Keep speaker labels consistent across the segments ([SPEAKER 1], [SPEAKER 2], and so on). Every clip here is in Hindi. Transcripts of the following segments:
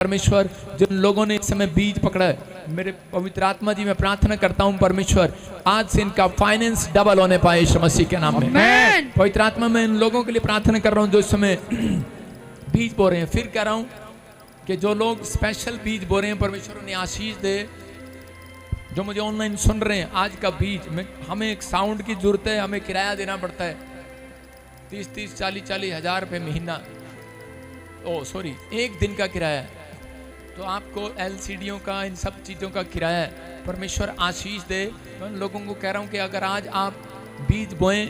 [SPEAKER 1] परमेश्वर जिन लोगों ने इस समय बीज पकड़ा है, मेरे पवित्र आत्मा जी मैं प्रार्थना करता हूं परमेश्वर आज से इनका फाइनेंस डबल होने पाए यीशु मसीह के नाम में। पवित्र आत्मा मैं इन लोगों के लिए प्रार्थना कर रहा हूं जो इस समय बीज बो रहे हैं। फिर कह रहा हूं कि जो लोग स्पेशल बीज बो रहे हैं परमेश्वर उन्हें आशीष दे। जो मुझे ऑनलाइन सुन रहे हैं आज का बीज में हमें एक साउंड की जरूरत है, हमें किराया देना पड़ता है 30-30 40-40 हजार रुपये महीना, एक दिन का किराया। तो आपको एलसीडियों का इन सब चीज़ों का किराया है, परमेश्वर आशीष दे। मैं उन लोगों को कह रहा हूँ कि अगर आज आप बीज बोएं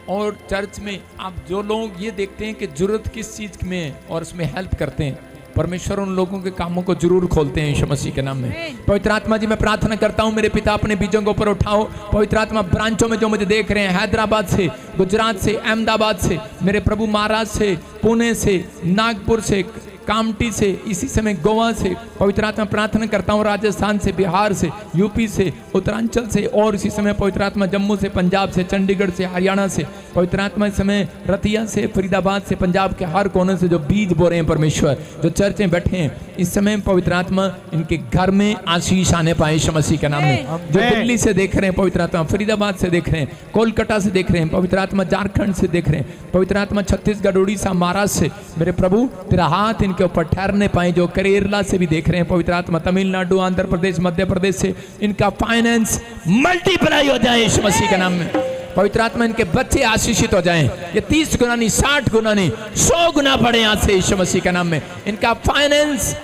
[SPEAKER 1] और चर्च में आप जो लोग ये देखते हैं कि जरूरत किस चीज़ में है और उसमें हेल्प करते हैं, परमेश्वर उन लोगों के कामों को जरूर खोलते हैं यीशु मसीह के नाम में। पवित्र आत्मा जी मैं प्रार्थना करता हूँ मेरे पिता अपने बीजों को ऊपर उठाओ। पवित्र आत्मा ब्रांचों में जो मुझे देख रहे हैं, हैदराबाद से, गुजरात से, अहमदाबाद से, मेरे प्रभु महाराष्ट्र से, पुणे से, नागपुर से, कामटी से, इसी समय गोवा से, पवित्र आत्मा प्रार्थना करता हूँ राजस्थान से, बिहार से, यूपी से, उत्तरांचल से, और इसी समय पवित्र आत्मा जम्मू से, पंजाब से, चंडीगढ़ से, हरियाणा से, पवित्र आत्मा इस समय रतिया से, फरीदाबाद से, पंजाब के हर कोने से जो बीज बो रहे हैं परमेश्वर, जो चर्च में बैठे हैं इस समय पवित्र आत्मा इनके घर में आशीष आने पाए यीशु मसीह के नाम में। जो दिल्ली से देख रहे हैं पवित्र आत्मा, फरीदाबाद से देख रहे हैं, कोलकाता से देख रहे हैं पवित्र आत्मा, झारखंड से देख रहे हैं पवित्र आत्मा, छत्तीसगढ़, उड़ीसा, महाराष्ट्र से, मेरे प्रभु तेरा हाथ इनके ऊपर ठहरने पाए। जो केरला से भी देख रहे हैं पवित्र आत्मा, तमिलनाडु, आंध्र प्रदेश, मध्य प्रदेश से इनका फाइनेंस मल्टीप्लाई हो जाए यीशु मसीह के नाम में। पवित्र आत्मा इनके बच्चे आशीषित हो जाएं, ये 30 गुना नहीं, 60 गुना नहीं, 100 गुना बढ़े आज से यीशु मसीह के नाम में। इनका फाइनेंस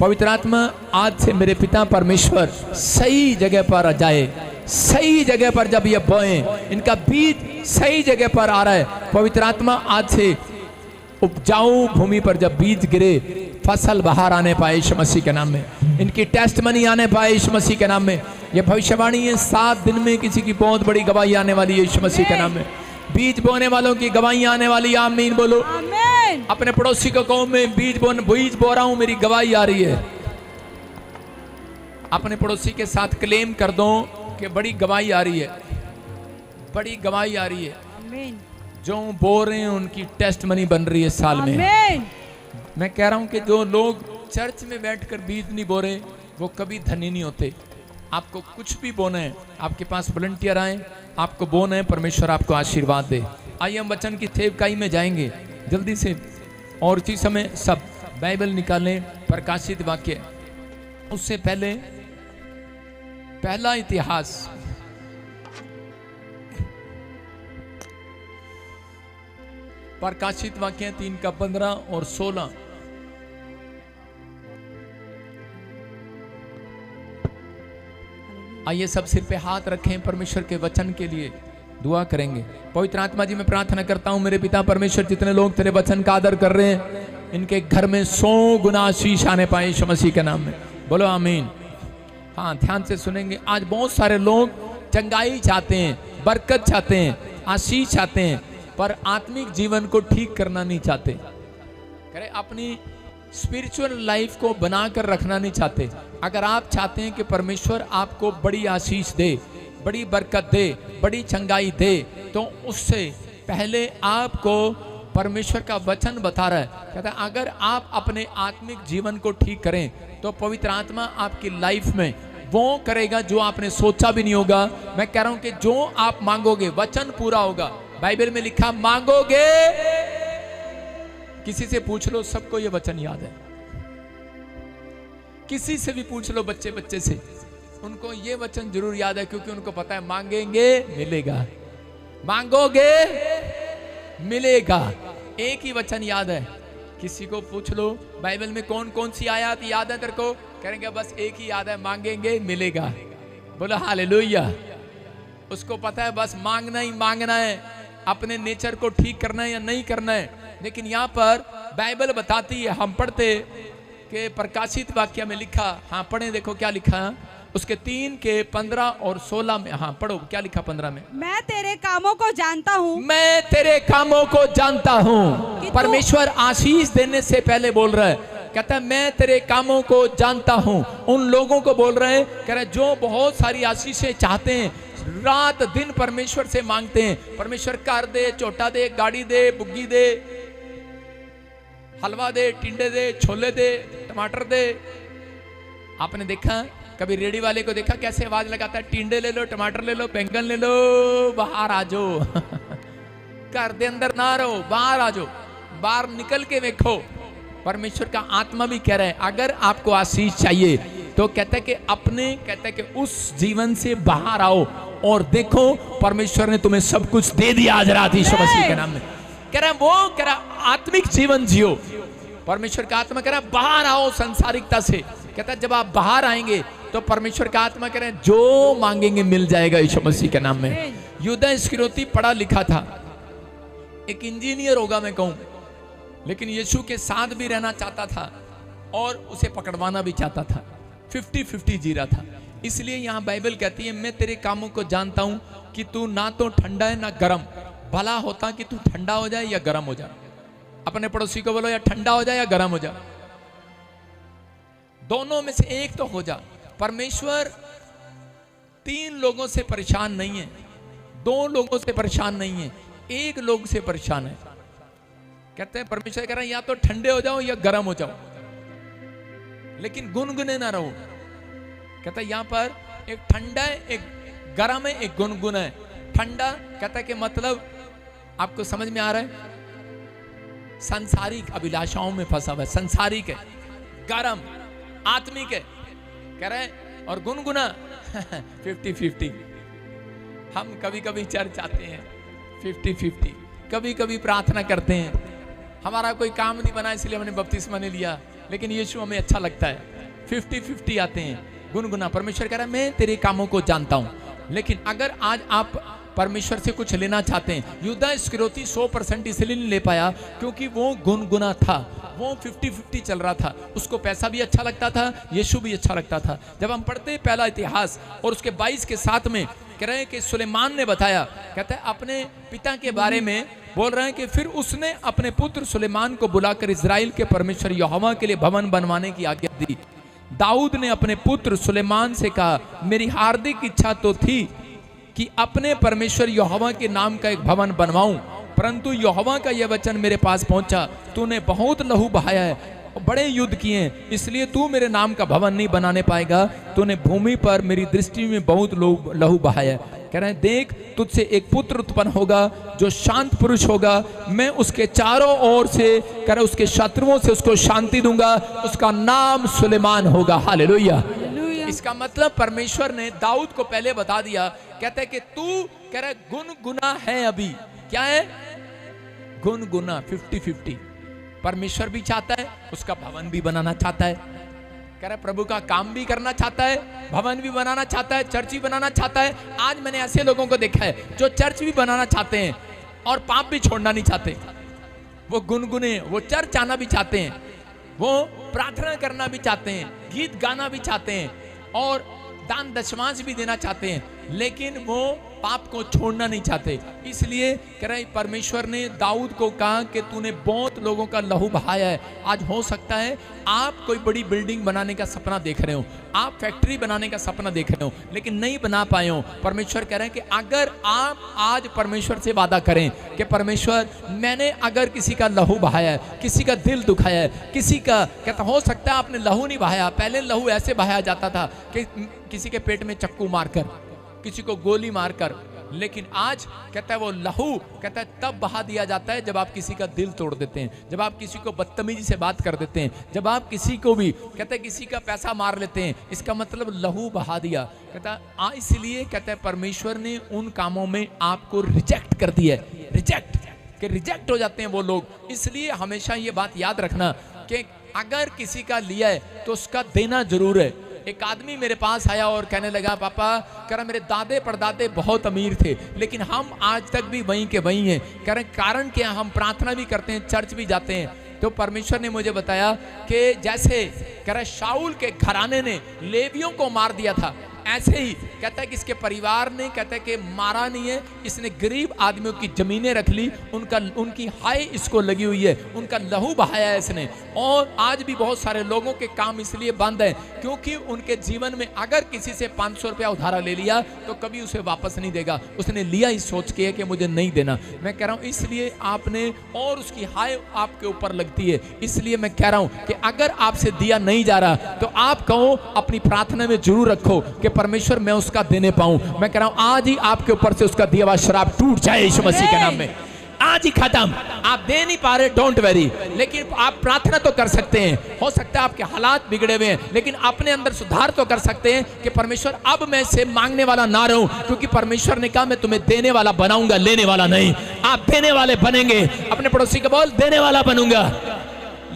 [SPEAKER 1] पवित्र आत्मा आज से मेरे पिता परमेश्वर सही जगह पर आ जाए। सही जगह पर जब ये बोए, इनका बीज सही जगह पर आ रहा है। पवित्र आत्मा आज से उपजाऊ भूमि पर जब बीज गिरे, फसल बाहर आने पाए यीशु मसीह के नाम में। इनकी टेस्टमनी आने पाए यीशु मसीह के नाम में। ये भविष्यवाणी है 7 दिन में किसी की बहुत बड़ी गवाही आने वाली है यीशु मसीह के नाम में। बीज बोने वालों की गवाही आने वाली है। आमीन बोलो। आमीन। अपने पड़ोसी को कहो मैं बीज बो रहा हूं, मेरी गवाही आ रही है। अपने पड़ोसी के साथ क्लेम कर दो कि बड़ी गवाही आ रही है, बड़ी गवाही आ रही है। आमीन। जो बोल रहे हैं उनकी टेस्ट मनी बन रही है साल में। मैं कह रहा हूं कि जो लोग चर्च में बैठकर बीज नहीं बो रहे वो कभी धनी नहीं होते। आपको कुछ भी बोना है, आपके पास वॉलंटियर आए, आपको बोना है, परमेश्वर आपको आशीर्वाद दे। आइए हम वचन की सेवकाई में जाएंगे जल्दी से, और इसी समय सब बाइबल निकालें, प्रकाशित वाक्य। उससे पहले पहला इतिहास, प्रकाशित वाक्य 3 का 15 और 16। आइए सब सिर पे हाथ रखें, परमेश्वर के वचन के लिए दुआ करेंगे। पवित्र आत्मा जी मैं प्रार्थना करता हूं मेरे पिता परमेश्वर, जितने लोग तेरे वचन का आदर कर रहे हैं इनके घर में 100 गुना आशीष आने पाए यीशु मसीह के नाम में। बोलो आमीन। हाँ, ध्यान से सुनेंगे। आज बहुत सारे लोग चंगाई चाहते हैं, बरकत चाहते हैं, आशीष चाहते हैं, पर आत्मिक जीवन को ठीक करना नहीं चाहते। करे अपनी स्पिरिचुअल लाइफ को बनाकर रखना नहीं चाहते। अगर आप चाहते हैं कि परमेश्वर आपको बड़ी आशीष दे, बड़ी बरकत दे, बड़ी चंगाई दे, तो उससे पहले आपको परमेश्वर का वचन बता रहा है। कहता है अगर आप अपने आत्मिक जीवन को ठीक करें तो पवित्र आत्मा आपकी लाइफ में वो करेगा जो आपने सोचा भी नहीं होगा। मैं कह रहा हूं कि जो आप मांगोगे वचन पूरा होगा। बाइबल में लिखा मांगोगे, किसी से पूछ लो, सबको ये वचन याद है। किसी से भी पूछ लो, बच्चे बच्चे से, उनको ये वचन जरूर याद है, क्योंकि उनको पता है मांगेंगे मिलेगा, मांगोगे मिलेगा। एक ही वचन याद है। किसी को पूछ लो बाइबल में कौन कौन सी आयत याद है तेरे को, कहेंगे बस एक ही याद है, मांगेंगे मिलेगा। बोलो हालेलुया। उसको पता है बस मांगना ही मांगना है, अपने नेचर को ठीक करना है या नहीं करना है। लेकिन यहाँ पर बाइबल बताती है, हम पढ़ते कि प्रकाशित वाक्य में लिखा, हाँ पढ़े, देखो क्या लिखा है उसके 3 के 15 और 16 में। हाँ पढ़ो क्या लिखा 15 में।
[SPEAKER 2] मैं तेरे कामों को जानता हूँ,
[SPEAKER 1] मैं तेरे कामों को जानता हूँ। परमेश्वर आशीष देने से पहले बोल रहा है, कहता है मैं तेरे कामों को जानता हूँ। उन लोगों को बोल रहे हैं, कह रहे जो बहुत सारी आशीषें चाहते हैं, रात दिन परमेश्वर से मांगते हैं, परमेश्वर कार दे, चोटा दे, गाड़ी दे, बुग्गी दे, हलवा दे, टिंडे दे, छोले दे, टमाटर दे। आपने देखा कभी रेडी वाले को देखा कैसे आवाज लगाता है, टिंडे ले लो, टमाटर ले लो, बैंगन ले लो, बाहर आ जाओ। घर दे अंदर ना रहो, बाहर आ जाओ, बाहर निकल के देखो। परमेश्वर का आत्मा भी कह रहा है अगर आपको आशीष चाहिए तो कहता है कि कहता है कि उस जीवन से बाहर आओ और देखो परमेश्वर ने तुम्हें सब कुछ दे दिया आज रात यीशु मसीह के नाम में। कह रहा आत्मिक जीवन जियो। परमेश्वर का आत्मा कह रहा है बाहर आओ संसारिकता से। कहता है जब आप बाहर आएंगे तो परमेश्वर का आत्मा कह रहे हैं जो मांगेंगे मिल जाएगा यीशु मसीह के नाम में। यूदा इस्करियोती पढ़ा लिखा था, एक इंजीनियर होगा मैं कहूं, लेकिन यीशु के साथ भी रहना चाहता था और उसे पकड़वाना भी चाहता था। 50-50 जी रहा था। इसलिए यहां बाइबल कहती है मैं तेरे कामों को जानता हूं कि तू ना तो ठंडा है ना गर्म। भला होता कि तू ठंडा हो जाए या गर्म हो जाए। अपने पड़ोसी को बोलो या ठंडा हो जाए या गर्म हो जाए, दोनों में से एक तो हो जा। परमेश्वर 3 लोगों से परेशान नहीं है, 2 लोगों से परेशान नहीं है, 1 लोग से परेशान है। कहते हैं परमेश्वर कह रहा है या तो ठंडे हो जाओ या गर्म हो जाओ, लेकिन गुनगुने ना रहो। कहता है यहां पर एक ठंडा है, एक गर्म है, एक गुनगुना है। ठंडा कहता है कि मतलब आपको समझ में आ रहा है, सांसारिक अभिलाषाओं में फंसा हुआ है, संसारिक है। गर्म आत्मिक है कह रहे हैं, और गुनगुना 50-50। हम कभी कभी चर्च आते हैं 50-50, कभी कभी प्रार्थना करते हैं, हमारा कोई काम नहीं बना इसलिए हमने बपतिस्मा नहीं लिया, लेकिन यीशु हमें अच्छा लगता है। 50-50 आते हैं, गुनगुना। परमेश्वर कह रहा है मैं तेरे कामों को जानता हूं, लेकिन अगर आज आप परमेश्वर से कुछ लेना चाहते हैं, यूदा इस्करियोती 100% इसलिए नहीं ले पाया क्योंकि वो गुनगुना था, वो 50-50 चल रहा था। उसको पैसा भी अच्छा लगता था, यीशु भी अच्छा लगता था। जब हम पढ़ते हैं पहला इतिहास और उसके 22 के 7 में कह रहे हैं कि सुलेमान ने बताया, कहता है अपने पिता के बारे में बोल रहे हैं कि फिर उसने अपने पुत्र सुलेमान को बुलाकर इजराइल के परमेश्वर यहोवा के लिए भवन बनवाने की आज्ञा दी। दाऊद ने अपने पुत्र सुलेमान से कहा मेरी हार्दिक इच्छा तो थी कि अपने परमेश्वर यहोवा के नाम का एक भवन बनवाऊं, परंतु यहोवा का यह वचन मेरे पास पहुंचा, तूने बहुत लहू बहाया है, बड़े युद्ध किए हैं, इसलिए तू मेरे नाम का भवन नहीं बनाने पाएगा। तूने भूमि पर मेरी दृष्टि में बहुत लहू बहाया है। कह रहे हैं देख तुझसे एक पुत्र उत्पन्न होगा जो शांत पुरुष होगा, मैं उसके चारों ओर से कह रहे उसके शत्रुओं से उसको शांति दूंगा, उसका नाम सुलेमान होगा। हालेलुया। इसका मतलब परमेश्वर ने दाऊद को पहले बता दिया। कहता है कि तू कह रहा है गुनगुना है, अभी क्या है गुनगुना 50-50। परमेश्वर भी चाहता है, उसका भवन भी बनाना चाहता है। कह रहा है प्रभु का काम भी करना चाहता है, भवन भी बनाना चाहता है, चर्च भी बनाना चाहता है। आज मैंने ऐसे लोगों को देखा है जो चर्च भी बनाना चाहते हैं और पाप भी छोड़ना नहीं चाहते। वो गुनगुने, वो चर्च आना भी चाहते हैं, वो प्रार्थना करना भी चाहते हैं, गीत गाना भी चाहते हैं और दान दशमांश भी देना चाहते हैं, लेकिन वो पाप को छोड़ना नहीं चाहते। इसलिए कह रहे परमेश्वर ने दाऊद को कहा कि तूने बहुत लोगों का लहू बहाया है। आज हो सकता है आप कोई बड़ी बिल्डिंग बनाने का सपना देख रहे हो, आप फैक्ट्री बनाने का सपना देख रहे हो, लेकिन नहीं बना पाए हो। परमेश्वर कह रहे हैं कि अगर आप आज परमेश्वर से वादा करें कि परमेश्वर मैंने अगर किसी का लहू बहाया है, किसी का दिल दुखाया है, किसी का कहता हो सकता है आपने लहू नहीं बहाया, पहले लहू ऐसे बहाया जाता था कि किसी के पेट में चक्कू मारकर, किसी को गोली मारकर, लेकिन आज कहता है वो लहू कहता है तब बहा दिया जाता है जब आप किसी का दिल तोड़ देते हैं, जब आप किसी को बदतमीजी से बात कर देते हैं, जब आप किसी को भी कहता है किसी का पैसा मार लेते हैं, इसका मतलब लहू बहा दिया। कहता इसलिए कहता है परमेश्वर ने उन कामों में आपको रिजेक्ट कर दिया है, रिजेक्ट हो जाते हैं वो लोग। इसलिए हमेशा ये बात याद रखना कि अगर किसी का लिया है तो उसका देना जरूर है। एक आदमी मेरे पास आया और कहने लगा पापा कह रहा मेरे दादे परदादे बहुत अमीर थे, लेकिन हम आज तक भी वहीं के वहीं हैं। कह रहे कारण क्या, हम प्रार्थना भी करते हैं, चर्च भी जाते हैं। तो परमेश्वर ने मुझे बताया कि जैसे कह रहा शाऊल के घराने ने लेवियों को मार दिया था, ऐसे ही कहता है कि इसके परिवार ने कहता है कि मारा नहीं है, इसने गरीब आदमियों की जमीनें रख ली, उनकी हाय इसको लगी हुई है, उनका लहू बहाया है इसने। और आज भी बहुत सारे लोगों के काम इसलिए बंद है क्योंकि उनके जीवन में अगर किसी से 500 रुपया उधारा ले लिया तो कभी उसे वापस नहीं देगा, उसने लिया इस सोच के कि मुझे नहीं देना। मैं कह रहा हूं इसलिए आपने, और उसकी हाय आपके ऊपर लगती है, इसलिए मैं कह रहा हूं कि अगर आपसे दिया नहीं जा रहा तो आप कहो, अपनी प्रार्थना में जरूर रखो कि परमेश्वर मैं उसका देने पाऊं। मैं कह रहा हूं आज ही आपके ऊपर से उसका दिया हुआ शराब टूट जाए यीशु मसीह के नाम में, आज ही खत्म। आप दे नहीं पा रहे, डोंट वेरी, लेकिन आप प्रार्थना तो कर सकते हैं। हो सकता है आपके हालात बिगड़े हुए हैं, लेकिन अपने अंदर सुधार तो कर सकते हैं कि परमेश्वर अब मैं से मांगने वाला ना रहूं, क्योंकि परमेश्वर ने कहा मैं तुम्हें देने वाला बनाऊंगा, लेने वाला नहीं। आप देने वाले बनेंगे। अपने पड़ोसी को बोल, देने वाला बनूंगा,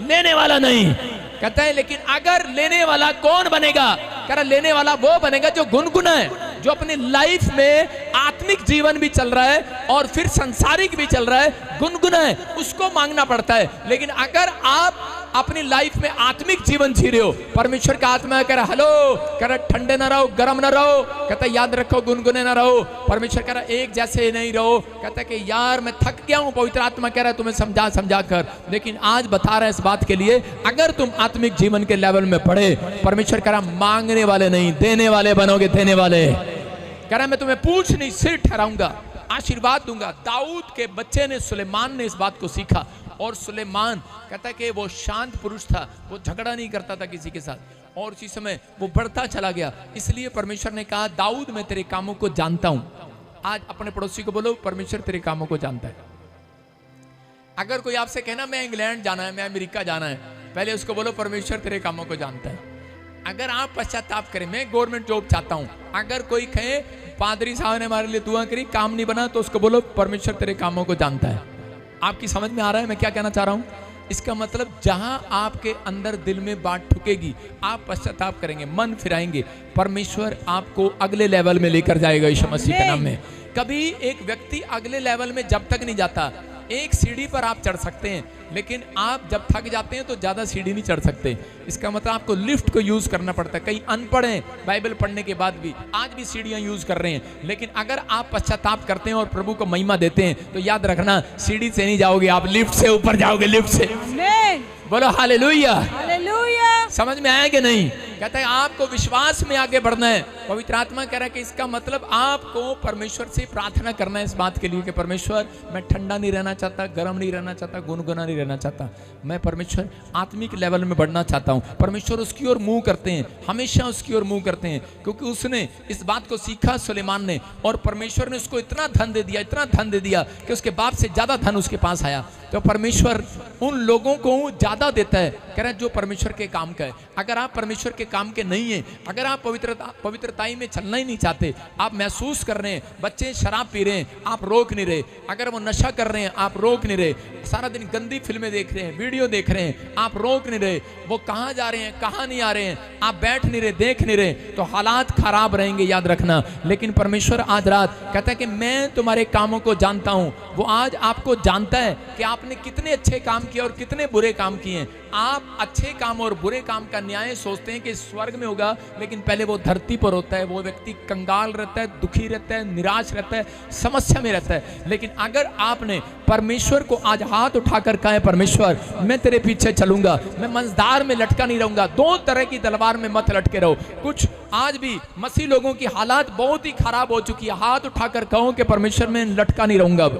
[SPEAKER 1] लेने वाला नहीं। कहता है लेकिन अगर लेने वाला कौन बनेगा? कह रहा लेने वाला वो बनेगा जो गुनगुना है, जो अपनी लाइफ में आत्मिक जीवन भी चल रहा है और फिर संसारिक भी चल रहा है, गुनगुना है, उसको मांगना पड़ता है। लेकिन अगर आप अपनी लाइफ में आत्मिक जीवन जी रहे हो, परमेश्वर का आत्मा कह रहा हेलो, कह रहा ठंडे ना रहो, गर्म ना रहो, कहता याद रखो गुनगुने ना रहो। परमेश्वर कह रहा एक जैसे नहीं रहो, कहता कि यार मैं थक गया हूं, पवित्र आत्मा कह रहा है तुम्हें समझा समझा कर। लेकिन आज बता रहा है इस बात के लिए, अगर तुम आत्मिक जीवन के लेवल में बढ़े, परमेश्वर कह रहा मांगने वाले नहीं, देने वाले बनोगे, देने वाले। कह रहा मैं तुम्हें पूछ नहीं सिर ठहराऊंगा, आशीर्वाद दूंगा। दाऊद के बच्चे ने, सुलेमान ने इस बात को सीखा, और सुलेमान कहता है कि वो शांत पुरुष था, वो झगड़ा नहीं करता था किसी के साथ, और उसी समय वो बढ़ता चला गया। इसलिए परमेश्वर ने कहा दाऊद मैं तेरे कामों को जानता हूं। आज अपने पड़ोसी को बोलो परमेश्वर तेरे कामों को जानता है। अगर कोई आपसे कहना मैं इंग्लैंड जाना है, मैं अमेरिका जाना है, पहले उसको बोलो परमेश्वर तेरे कामों को जानता है। अगर आप पश्चाताप करें मैं गवर्नमेंट जॉब चाहता हूं, अगर कोई कहे पादरी साहब ने हमारे लिए दुआ करी, काम नहीं बना, तो उसको बोलो परमेश्वर तेरे कामों को जानता है। आपकी समझ में आ रहा है मैं क्या कहना चाह रहा हूं? इसका मतलब जहां आपके अंदर दिल में बात ठुकेगी, आप पश्चाताप करेंगे, मन फिराएंगे, परमेश्वर आपको अगले लेवल में लेकर जाएगा यीशु मसीह के नाम में। कभी एक व्यक्ति अगले लेवल में जब तक नहीं जाता, एक सीढ़ी पर आप चढ़ सकते हैं, लेकिन आप जब थक जाते हैं तो ज्यादा सीढ़ी नहीं चढ़ सकते। इसका मतलब आपको लिफ्ट को यूज करना पड़ता है। कई अनपढ़ हैं, बाइबल पढ़ने के बाद भी आज भी सीढ़ियां यूज कर रहे हैं, लेकिन अगर आप पश्चाताप करते हैं और प्रभु को महिमा देते हैं तो याद रखना सीढ़ी से नहीं जाओगे, आप लिफ्ट से ऊपर जाओगे, लिफ्ट से। बोलो हालेलुया, हालेलुया। समझ में आया कि नहीं? कहता है आपको विश्वास में आगे बढ़ना है। पवित्र आत्मा कह रहा है कि इसका मतलब आपको परमेश्वर से प्रार्थना करना है इस बात के लिए कि परमेश्वर मैं ठंडा नहीं रहना चाहता, गर्म नहीं रहना चाहता, गुनगुना नहीं रहना चाहता, मैं परमेश्वर आत्मिक लेवल में बढ़ना चाहता हूं। परमेश्वर उसकी ओर मुंह करते हैं, हमेशा उसकी ओर मुंह करते हैं, क्योंकि उसने इस बात को सीखा सुलेमान ने, और परमेश्वर ने उसको इतना धन दे दिया, इतना धन दे दिया कि उसके बाप से ज्यादा धन उसके पास आया। तो परमेश्वर उन लोगों को ज्यादा देता है, कह रहे हैं जो परमेश्वर के काम का है। अगर आप परमेश्वर के काम के नहीं है, अगर आप पवित्रताई में चलना ही नहीं चाहते, आप महसूस कर रहे हैं बच्चे शराब पी रहे हैं, आप रोक नहीं रहे, अगर वो नशा कर रहे हैं आप रोक नहीं रहे, सारा दिन गंदी फिल्में देख रहे हैं, वीडियो देख रहे हैं, आप रोक नहीं रहे, वो कहाँ जा रहे हैं कहाँ नहीं आ रहे हैं, आप बैठ नहीं रहे, देख नहीं रहे, तो हालात खराब रहेंगे, याद रखना। लेकिन परमेश्वर आज रात कहता है कि मैं तुम्हारे कामों को जानता हूं। वो आज आपको जानता है कि आपने कितने अच्छे काम किए और कितने बुरे काम किए। आप अच्छे काम और बुरे काम का न्याय सोचते हैं कि स्वर्ग में होगा, लेकिन पहले वो धरती पर होता है। वो व्यक्ति कंगाल रहता है, दुखी रहता है, निराश रहता है, समस्या में रहता है। लेकिन अगर आपने परमेश्वर को आज हाथ उठाकर कहा है परमेश्वर मैं तेरे पीछे चलूंगा, मैं मंझधार में लटका नहीं रहूंगा, दो तरह की तलवार में मत लटके रहो। कुछ आज भी मसीह लोगों की हालात बहुत ही खराब हो चुकी है, हाथ उठाकर कहो कि परमेश्वर मैं लटका नहीं रहूंगा,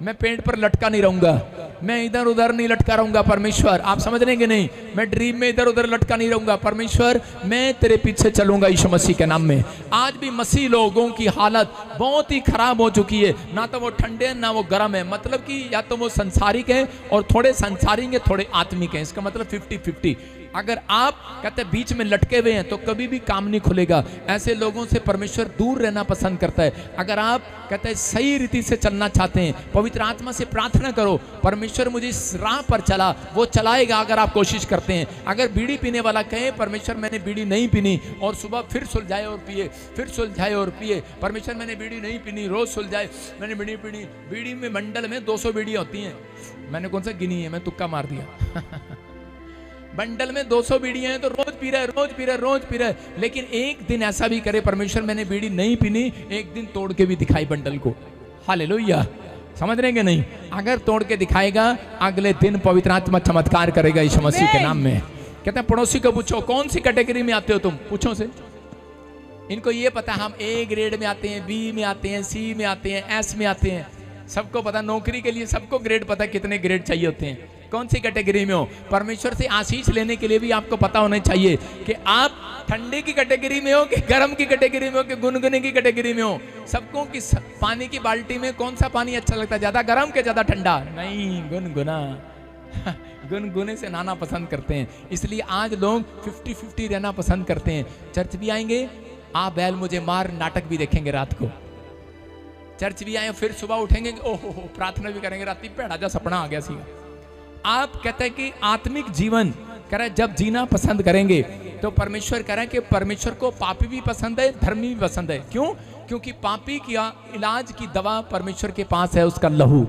[SPEAKER 1] मैं पेड़ पर लटका नहीं रहूंगा, मैं इधर उधर नहीं लटका रहूंगा। परमेश्वर आप समझ रहे कि नहीं? मैं ड्रीम में इधर उधर लटका नहीं रहूंगा, परमेश्वर मैं तेरे पीछे चलूंगा यीशु मसीह के नाम में। आज भी मसीह लोगों की हालत बहुत ही खराब हो चुकी है, ना तो वो ठंडे हैं ना वो गर्म है। मतलब कि या तो वो संसारिक है और थोड़े संसारिक है, थोड़े आत्मिक है। इसका मतलब 50-50। अगर आप कहते हैं बीच में लटके हुए हैं तो कभी भी काम नहीं खुलेगा। ऐसे लोगों से परमेश्वर दूर रहना पसंद करता है। अगर आप कहते हैं सही रीति से चलना चाहते हैं, पवित्र आत्मा से प्रार्थना करो परमेश्वर मुझे इस राह पर चला, वो चलाएगा अगर आप कोशिश करते हैं। अगर बीड़ी पीने वाला कहे परमेश्वर मैंने बीड़ी नहीं पीनी, और सुबह फिर सुलझाए और पिए, फिर सुलझाए और पिए, परमेश्वर मैंने बीड़ी नहीं पीनी, रोज सुलझाए मैंने बीड़ी पीनी। बीड़ी में मंडल में 200 बीड़ियाँ होती हैं, मैंने कौन सा गिनी है, मैं तुक्का मार दिया बंडल में 200 बीड़ियां हैं तो रोज पी रहा है, रोज पी रहा है, रोज पी रहा है। लेकिन एक दिन ऐसा भी करे परमेश्वर, मैंने बीड़ी नहीं पीनी, एक दिन तोड़ के भी दिखाई बंडल को। हालेलुया, समझ रहे हैं कि नहीं? अगर तोड़ के दिखाएगा, अगले दिन पवित्र आत्मा चमत्कार करेगा यीशु मसीह के नाम में। कहते हैं पड़ोसी को पूछो कौन सी कैटेगरी में आते हो तुम, पूछो से। इनको ये पता हम ए ग्रेड में आते हैं, बी में आते हैं, सी में आते हैं, एस में आते हैं। सबको पता, नौकरी के लिए सबको ग्रेड पता, कितने ग्रेड चाहिए होते हैं, कौन सी कैटेगरी में हो। परमेश्वर से आशीष लेने के लिए भी आपको पता होना चाहिए कि आप ठंडे की कैटेगरी में हो कि गर्म की कैटेगरी में हो कि गुनगुने की कैटेगरी में हो। सबको कि पानी की बाल्टी में कौन सा पानी अच्छा लगता है, ज्यादा गर्म के ज्यादा ठंडा? नहीं, गुनगुना। गुनगुने से नहाना पसंद करते हैं। इसलिए आज लोग 50-50 रहना पसंद करते हैं। चर्च भी आएंगे, आ बैल मुझे मार नाटक भी देखेंगे रात को। चर्च भी आए, फिर सुबह उठेंगे, ओहो प्रार्थना भी करेंगे, रात पेड़ा जा सपना आ गया सी। आप कहते हैं कि आत्मिक जीवन कह रहा है जब जीना पसंद करेंगे तो परमेश्वर कह रहा है कि परमेश्वर को पापी भी पसंद है, धर्मी भी पसंद है। क्यों? क्योंकि पापी का इलाज की दवा परमेश्वर के पास है, उसका लहू।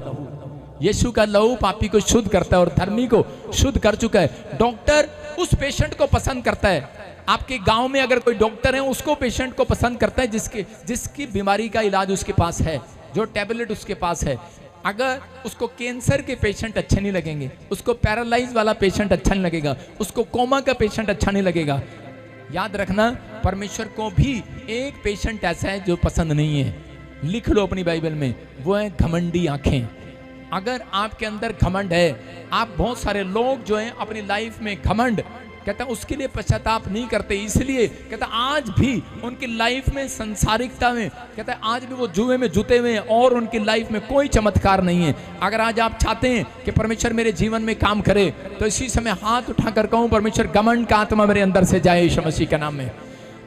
[SPEAKER 1] यीशु का लहू पापी को शुद्ध करता है और धर्मी को शुद्ध कर चुका है। डॉक्टर उस पेशेंट को पसंद करता है। आपके गांव में अगर कोई डॉक्टर है, उसको पेशेंट को पसंद करता है जिसकी बीमारी का इलाज उसके पास है, जो टैबलेट उसके पास है। अगर उसको कैंसर के पेशेंट अच्छे नहीं लगेंगे, उसको पैरालाइज वाला पेशेंट अच्छा नहीं लगेगा, उसको कोमा का पेशेंट अच्छा नहीं लगेगा। याद रखना, परमेश्वर को भी एक पेशेंट ऐसा है जो पसंद नहीं है। लिख लो अपनी बाइबल में, वो है घमंडी आंखें। अगर आपके अंदर घमंड है, आप बहुत सारे लोग जो हैं अपनी लाइफ में घमंड कहता है उसके लिए पश्चाताप नहीं करते। इसलिए कहता आज भी उनकी लाइफ में संसारिकता में कहता है आज भी वो जुए में जुते हुए हैं और उनकी लाइफ में कोई चमत्कार नहीं है। अगर आज आप चाहते हैं कि परमेश्वर मेरे जीवन में काम करे तो इसी समय हाथ उठाकर कहूं, परमेश्वर घमंड का आत्मा मेरे अंदर से जाए यीशु मसीह के नाम में।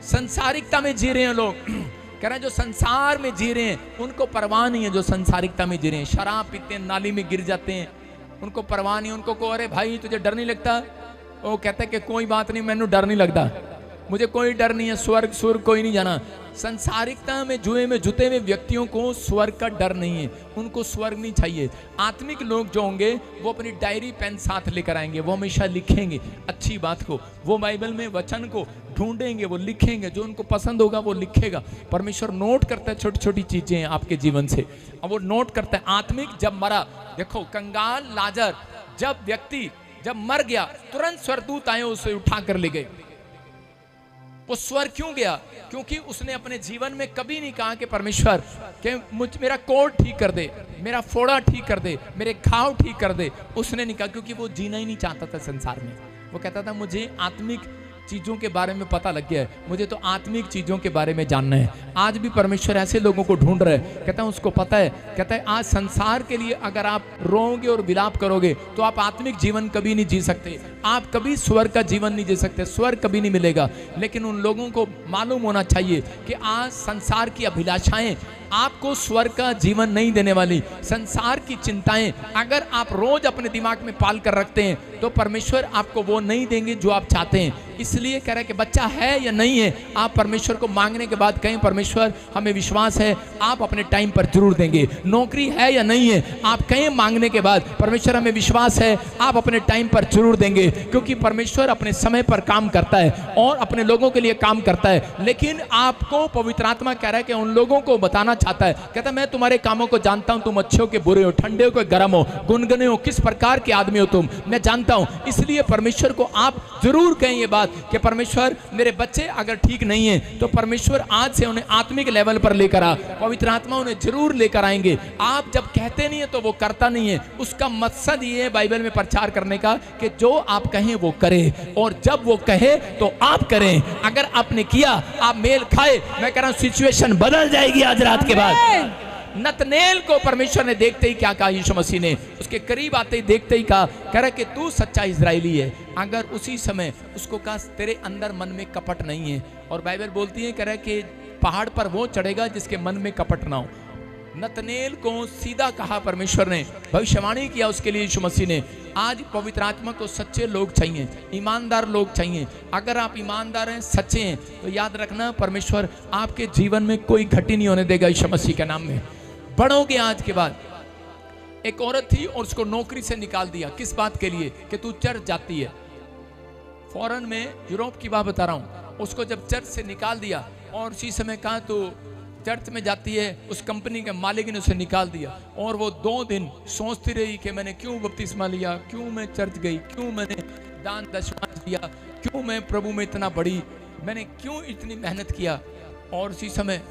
[SPEAKER 1] संसारिकता में जी रहे हैं लोग, कह रहे हैं जो संसार में जी रहे हैं उनको परवाह नहीं है। जो संसारिकता में जी रहे हैं, शराब पीते हैं, नाली में गिर जाते हैं, उनको परवाह नहीं। उनको को अरे भाई तुझे डर नहीं लगता? वो कहता है कि कोई बात नहीं, मैंने डर नहीं लगता, मुझे कोई डर नहीं है, स्वर्ग स्वर्ग कोई नहीं जाना। संसारिकता में जुए में जुते हुए व्यक्तियों को स्वर्ग का डर नहीं है, उनको स्वर्ग नहीं चाहिए। आत्मिक लोग जो होंगे वो अपनी डायरी पेन साथ लेकर आएंगे, वो हमेशा लिखेंगे अच्छी बात को, वो बाइबल में वचन को ढूंढेंगे, वो लिखेंगे, जो उनको पसंद होगा वो लिखेगा। परमेश्वर नोट करता है छोटी छोटी चीजें आपके जीवन से, अब वो नोट करता है। आत्मिक जब मरा, देखो कंगाल लाजर जब मर गया तुरंत स्वर्गदूत आए उसे उठा कर ले गए। वो स्वर्ग क्यों गया? क्योंकि उसने अपने जीवन में कभी नहीं कहा कि परमेश्वर कि मेरा कोड ठीक कर दे, मेरा फोड़ा ठीक कर दे, मेरे घाव ठीक कर दे। उसने नहीं कहा, क्योंकि वो जीना ही नहीं चाहता था संसार में। वो कहता था मुझे आत्मिक चीज़ों के बारे में पता लग गया है, मुझे तो आत्मिक चीज़ों के बारे में जानना है। आज भी परमेश्वर ऐसे लोगों को ढूंढ रहा है, कहता है उसको पता है, कहता है आज संसार के लिए अगर आप रोओगे और विलाप करोगे तो आप आत्मिक जीवन कभी नहीं जी सकते, आप कभी स्वर्ग का जीवन नहीं जी सकते, स्वर्ग कभी नहीं मिलेगा। लेकिन उन लोगों को मालूम होना चाहिए कि आज संसार की अभिलाषाएं आपको स्वर्ग का जीवन नहीं देने वाली। संसार की चिंताएं अगर आप रोज अपने दिमाग में पाल कर रखते हैं तो परमेश्वर आपको वो नहीं देंगे जो आप चाहते हैं। इसलिए कह रहा है कि बच्चा है या नहीं है, आप परमेश्वर को मांगने के बाद कहें परमेश्वर हमें विश्वास है आप अपने टाइम पर जरूर देंगे। नौकरी है या नहीं है, आप कहें मांगने के बाद परमेश्वर हमें विश्वास है आप अपने टाइम पर जरूर देंगे, क्योंकि परमेश्वर अपने समय पर काम करता है और अपने लोगों के लिए काम करता है। लेकिन आपको पवित्र आत्मा कह रहा है कि उन लोगों को बताना चाहता है, कहता है मैं तुम्हारे कामों को जानता हूं, तुम अच्छे हो के बुरे हो, ठंडे हो के गर्म हो, गुनगुने हो, किस प्रकार के आदमी हो तुम, मैं जानता हूं। इसलिए परमेश्वर को आप जरूर कहें ये बात कि परमेश्वर मेरे बच्चे अगर ठीक नहीं है तो परमेश्वर आज से उन्हें आत्मिक लेवल पर लेकर आ, पवित्र आत्मा उन्हें जरूर लेकर आएंगे। आप जब कहते नहीं है तो वो करता नहीं है, उसका मकसद ये है बाइबल में प्रचार करने का कि जो आप कहें वो करे, और जब वो कहे तो आप करें। अगर आपने किया आप मेल खाए, मैं कह रहा हूं सिचुएशन बदल जाएगी आज रात के बाद। नतनेल को परमेश्वर ने देखते ही क्या कहा, यीशु मसीह ने उसके करीब आते ही देखते ही कहा, कह रहा कि तू सच्चा इजरायली है। अगर उसी समय उसको कहा तेरे अंदर मन में कपट नहीं है, और बाइबल बोलती है कह रहा कि पहाड़ पर वो चढ़ेगा जिसके मन में कपट ना हो। नतनेल को सीधा कहा परमेश्वर ने, भविष्यवाणी किया उसके लिए यीशु मसीह ने। आज पवित्र आत्मा को सच्चे लोग चाहिए, ईमानदार लोग चाहिए। अगर आप ईमानदार हैं, सच्चे हैं, तो याद रखना परमेश्वर आपके जीवन में कोई घटी नहीं होने देगा यीशु मसीह के नाम में। बढ़ोगे आज के बाद। एक औरत थी और उसको नौकरी से निकाल दिया, किस बात के लिए कि तू चर्च जाती है। फॉरेन में यूरोप की बात बता रहा हूँ, उसको जब चर्च से निकाल दिया और उसी समय कहा तो चर्च में जाती है, उस कंपनी के मालिक ने उसे निकाल दिया और वो 2 दिन सोचती रही कि मैंने क्यों बपतिस्मा लिया, क्यों मैं चर्च गई, क्यों मैंने दान दशमांश दिया, क्यों मैं प्रभु में इतना बड़ी, मैंने क्यों इतनी मेहनत किया। और उसी समय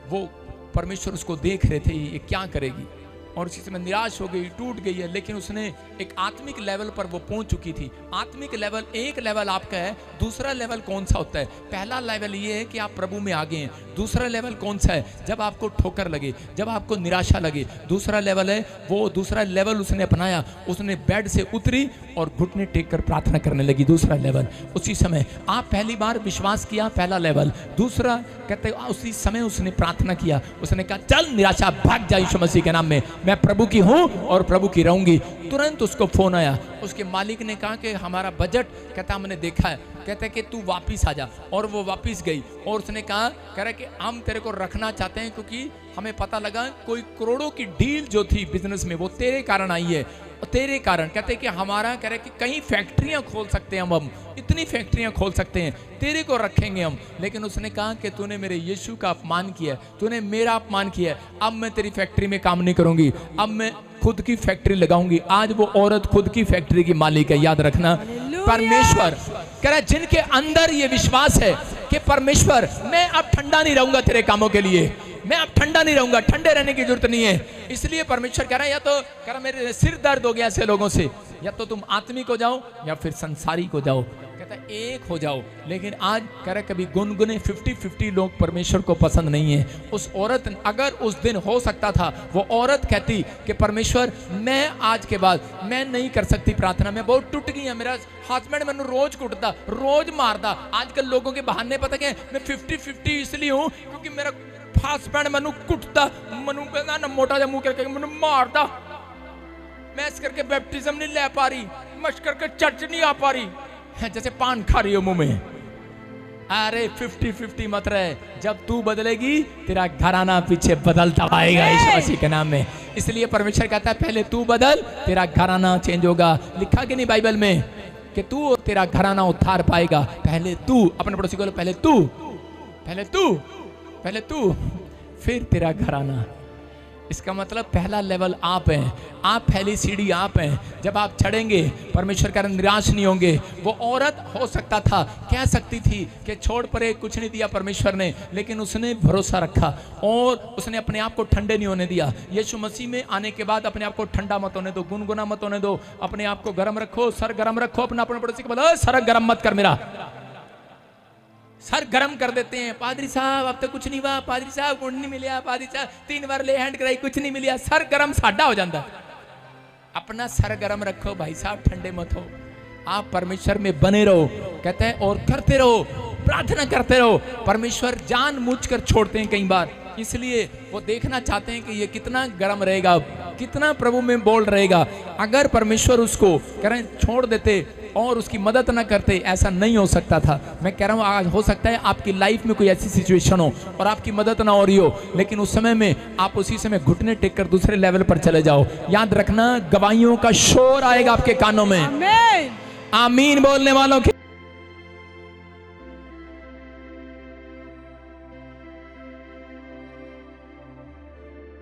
[SPEAKER 1] वो परमेश्वर उसको देख रहे थे ये क्या करेगी, और उसी समय निराश हो गई, टूट गई है। लेकिन उसने एक आत्मिक लेवल पर वो पहुंच चुकी थी। आत्मिक लेवल, एक लेवल आपका है, दूसरा लेवल कौन सा होता है? पहला लेवल ये है कि आप प्रभु में आगे हैं। दूसरा लेवल कौन सा है? जब आपको ठोकर लगे, जब आपको निराशा लगे। दूसरा लेवल है वो, दूसरा लेवल उसने अपनाया, उसने बेड से उतरी और घुटने टेक कर प्रार्थना करने लगी। दूसरा लेवल उसी समय आप पहली बार विश्वास किया, पहला लेवल। दूसरा कहते उसी समय उसने प्रार्थना किया, उसने कहा चल निराशा भाग जा यीशु मसीह के नाम में, मैं प्रभु की हूं और प्रभु की रहूंगी। तुरंत उसको फोन आया, उसके मालिक ने कहा कि हमारा बजट, कहता हमने देखा है, कहते कि तू वापिस आ जा। और वो वापिस गई और उसने कहा, कह रहा कि हम तेरे को रखना चाहते हैं क्योंकि हमें पता लगा कोई करोड़ों की डील जो थी बिजनेस में वो तेरे कारण आई है, तेरे कारण। कहते कि हमारा, कह रहे कि कई फैक्ट्रियां खोल सकते हैं हम इतनी फैक्ट्रियां खोल सकते हैं, तेरे को रखेंगे हम। लेकिन उसने कहा कि तूने मेरे यीशु का अपमान किया, तूने मेरा अपमान किया, अब मैं तेरी फैक्ट्री में काम नहीं करूंगी, अब मैं खुद की फैक्ट्री लगाऊंगी। आज वो औरत खुद की फैक्ट्री की मालिक है, याद रखना। परमेश्वर कह रहा है जिनके अंदर ये विश्वास है कि परमेश्वर मैं अब ठंडा नहीं रहूंगा तेरे कामों के लिए, मैं अब ठंडा नहीं रहूंगा, ठंडे रहने की जरूरत नहीं है। इसलिए परमेश्वर कह रहा है, या तो कह रहा मेरे सिर दर्द हो गया ऐसे लोगों से, या तो तुम आत्मिक हो जाओ या फिर संसारिक हो जाओ, कहता है एक हो जाओ। लेकिन आज कह रहा कभी गुनगुने 50-50 लोग परमेश्वर को पसंद नहीं है। उस औरत, अगर उस दिन हो सकता था वो औरत कहती कि परमेश्वर मैं आज के बाद मैं नहीं कर सकती प्रार्थना, मैं बहुत टूट गई है, मेरा हस्बैंड मैंने रोज कुटता, रोज मारता। आजकल लोगों के बहाने पता क्या, मैं 50-50 इसलिए हूँ क्योंकि मेरा हस्बैंड मैनू कुटता, मनु कहना ना मोटा जा मुंह करके मैनू मारता, मैं इस करके बैप्टिज्म नहीं ले पा रही, मश करके चर्च नहीं आ पा रही है, जैसे पान खा रही हो मुंह में। अरे 50-50 मत रहे, जब तू बदलेगी तेरा घराना पीछे बदलता आएगा यीशु मसीह के नाम में। इसलिए परमेश्वर कहता है पहले तू बदल, तेरा घराना चेंज होगा। लिखा कि नहीं बाइबल में कि तू और तेरा घराना उद्धार पाएगा। पहले तू, अपने पड़ोसी को पहले तू, पहले तू, पहले तू, फिर तेरा घराना। इसका मतलब पहला लेवल आप हैं, आप पहली सीढ़ी आप हैं। जब आप चढ़ेंगे परमेश्वर का निराश नहीं होंगे। वो औरत हो सकता था, कह सकती थी कि छोड़ परे, कुछ नहीं दिया परमेश्वर ने, लेकिन उसने भरोसा रखा और उसने अपने आप को ठंडे नहीं होने दिया। यीशु मसीह में आने के बाद अपने आप को ठंडा मत होने दो, गुनगुना मत होने दो, अपने आप को गर्म रखो, सर गर्म रखो। अपने पड़ोसी को बोलो सर गर्म मत कर, मेरा सर गरम कर देते हैं। पादरी साहब अब तो कुछ नहीं हुआ, पादरी साहब गुण नहीं मिलिया, पादरी साहब 3 बार ले हैंड कराई, कुछ नहीं मिलिया, सर गरम साडा हो जाता। अपना सर गरम रखो भाई साहब, ठंडे मत हो। आप परमेश्वर में बने रहो, कहते हैं, और करते रहो, प्रार्थना करते रहो। परमेश्वर जानबूझकर छोड़ते हैं कई बार, इसलिए वो देखना चाहते हैं कि ये कितना गर्म रहेगा, कितना प्रभु में बोल रहेगा। अगर परमेश्वर उसको कह रहे हैं छोड़ देते और उसकी मदद ना करते, ऐसा नहीं हो सकता था। मैं कह रहा हूँ आज हो सकता है आपकी लाइफ में कोई ऐसी सिचुएशन हो और आपकी मदद ना हो रही हो, लेकिन उस समय में आप उसी समय घुटने टेक कर दूसरे लेवल पर चले जाओ। याद रखना गवाहियों का शोर आएगा आपके कानों में।
[SPEAKER 2] आमीन।
[SPEAKER 1] आमीन बोलने वालों के